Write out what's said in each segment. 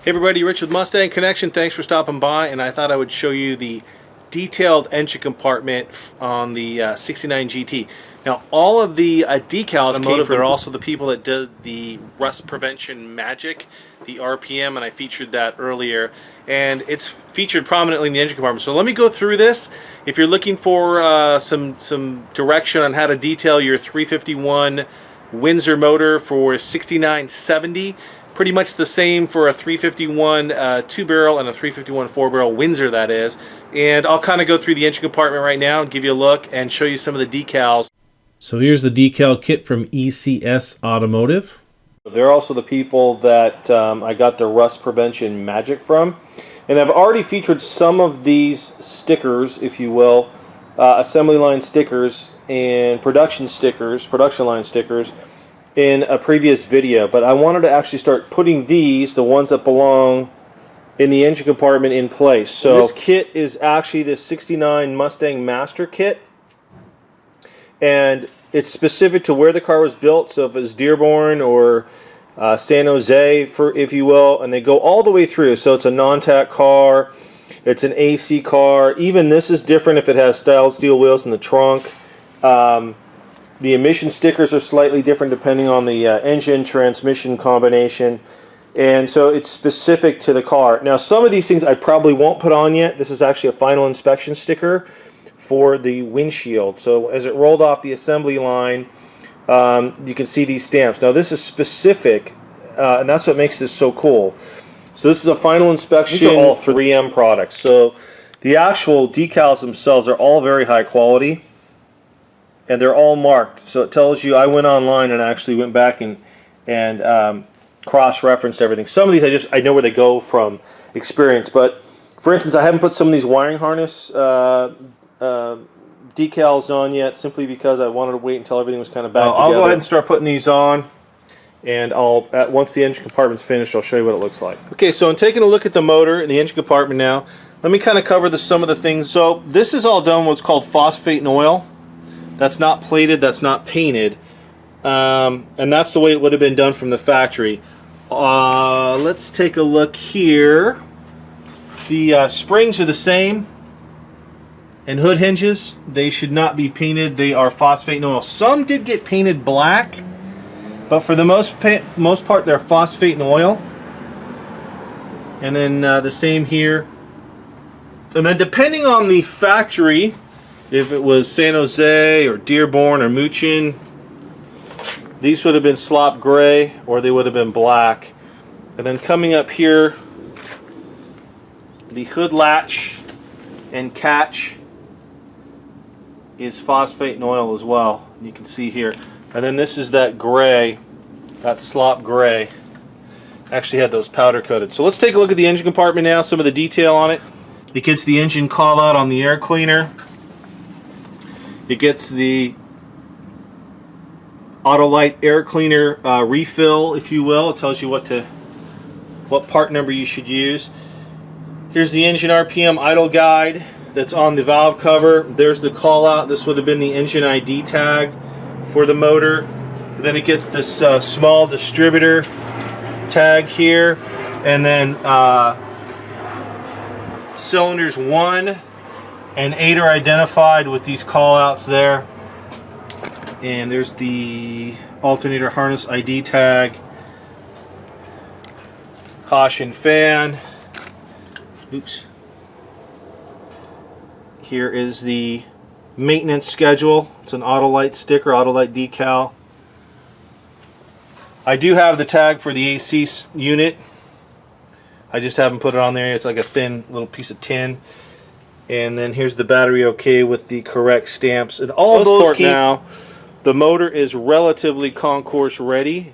Hey everybody, Rich with Mustang Connection. Thanks for stopping by, and I thought I would show you the detailed engine compartment on the 69 GT. Now, all of the decals came from, they're also the people that did the rust prevention magic, the RPM, and I featured that earlier. And it's featured prominently in the engine compartment. So let me go through this. If you're looking for some direction on how to detail your 351 Windsor motor for 6970, pretty much the same for a 351 2-barrel and a 351 4-barrel Windsor, that is. And I'll kind of go through the engine compartment right now and give you a look and show you some of the decals. So here's the decal kit from ECS Automotive. They're also the people that I got the rust prevention magic from. And I've already featured some of these stickers, if you will, assembly line stickers and production line stickers, in a previous video, but I wanted to actually start putting these, the ones that belong in the engine compartment, in place. So this kit is actually the 69 Mustang Master Kit, and it's specific to where the car was built. So if it's Dearborn or San Jose, if you will, and they go all the way through. So it's a non-tack car, it's an AC car. Even this is different if it has steel wheels in the trunk. The emission stickers are slightly different depending on the engine transmission combination, and so it's specific to the car. Now, some of these things I probably won't put on yet. This is actually a final inspection sticker for the windshield. So as it rolled off the assembly line, you can see these stamps. Now this is specific, and that's what makes this so cool. So this is a final inspection. These are all 3M products. So the actual decals themselves are all very high quality, and they're all marked. So it tells you, I went online and actually went back and cross-referenced everything. Some of these I know where they go from experience, but for instance, I haven't put some of these wiring harness decals on yet, simply because I wanted to wait until everything was kind of back together. I'll go ahead and start putting these on, and once the engine compartment's finished, I'll show you what it looks like. Okay, so I'm taking a look at the motor and the engine compartment now. Let me kind of cover some of the things. So this is all done what's called phosphate and oil. That's not plated, that's not painted, and that's the way it would have been done from the factory. Let's take a look here. The springs are the same, and hood hinges, they should not be painted. They are phosphate and oil. Some did get painted black, but for the most part they're phosphate and oil. And then the same here. And then depending on the factory, if it was San Jose or Dearborn or Muchin, these would have been slop gray or they would have been black. And then coming up here, the hood latch and catch is phosphate and oil as well. You can see here. And then this is that gray, that slop gray. Actually had those powder coated. So let's take a look at the engine compartment now, some of the detail on it. It gets the engine call out on the air cleaner. It gets the Autolite air cleaner refill, if you will. It tells you what part number you should use. Here's the engine RPM idle guide that's on the valve cover. There's the call out. This would have been the engine ID tag for the motor. Then it gets this small distributor tag here, and then cylinders 1 and 8 are identified with these call outs there. And there's the alternator harness ID tag, caution fan. Oops. Here is the maintenance schedule. It's an Autolite sticker, Autolite decal. I do have the tag for the AC unit. I just haven't put it on there. It's like a thin little piece of tin. And then here's the battery okay with the correct stamps. And all of those now, the motor is relatively concourse ready.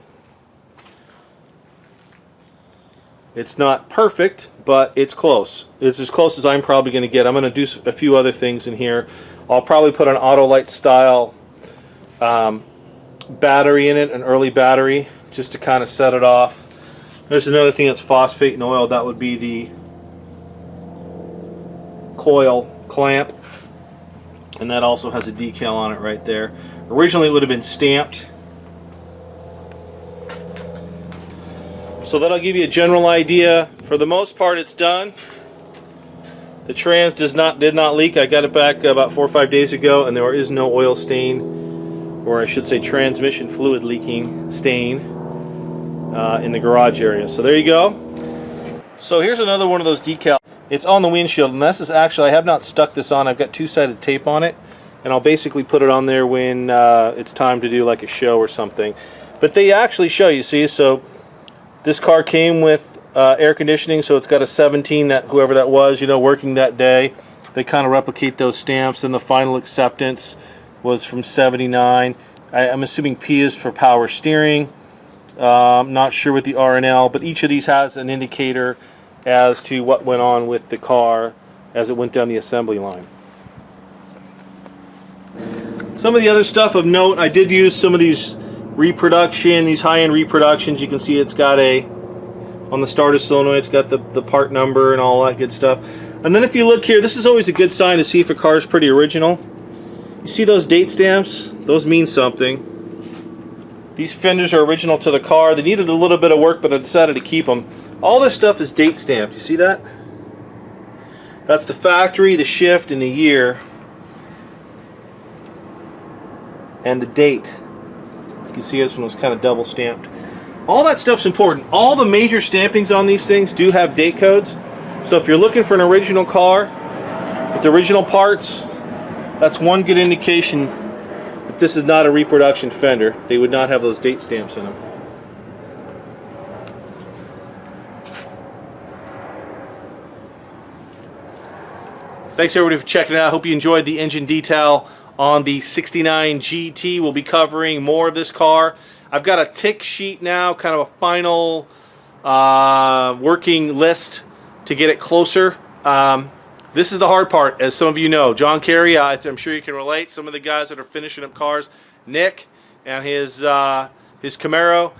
It's not perfect, but it's close. It's as close as I'm probably going to get. I'm going to do a few other things in here. I'll probably put an Autolite style battery in it, an early battery, just to kind of set it off. There's another thing that's phosphate and oil. That would be the coil clamp, and that also has a decal on it right there. Originally it would have been stamped. So that'll give you a general idea. For the most part, it's done. The trans did not leak. I got it back about 4 or 5 days ago, and there is no oil stain, or I should say transmission fluid leaking stain in the garage area. So there you go. So here's another one of those decals. It's on the windshield, and this is actually, I have not stuck this on. I've got two-sided tape on it, and I'll basically put it on there when it's time to do like a show or something. But they actually show you, see, so this car came with air conditioning, so it's got a 17, that whoever that was, you know, working that day. They kind of replicate those stamps, and the final acceptance was from 79. I'm assuming P is for power steering. Not sure with the R&L, but each of these has an indicator as to what went on with the car as it went down the assembly line. Some of the other stuff of note, I did use some of these these high-end reproductions. You can see it's got on the starter solenoid, it's got the part number and all that good stuff. And then if you look here, this is always a good sign to see if a car is pretty original. You see those date stamps? Those mean something. These fenders are original to the car. They needed a little bit of work, but I decided to keep them. All this stuff is date stamped. You see that? That's the factory, the shift, and the year. And the date. You can see this one was kind of double stamped. All that stuff's important. All the major stampings on these things do have date codes. So if you're looking for an original car with the original parts, that's one good indication that this is not a reproduction fender. They would not have those date stamps in them. Thanks everybody for checking it out. I hope you enjoyed the engine detail on the 69 GT. We'll be covering more of this car. I've got a tick sheet now, kind of a final working list to get it closer. This is the hard part, as some of you know. John Kerry, I'm sure you can relate. Some of the guys that are finishing up cars, Nick and his Camaro.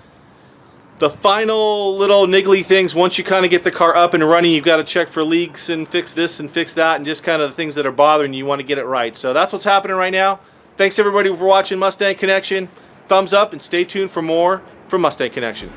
The final little niggly things, once you kind of get the car up and running, you've got to check for leaks and fix this and fix that, and just kind of the things that are bothering you. You want to get it right. So that's what's happening right now. Thanks everybody for watching Mustang Connection. Thumbs up and stay tuned for more from Mustang Connection.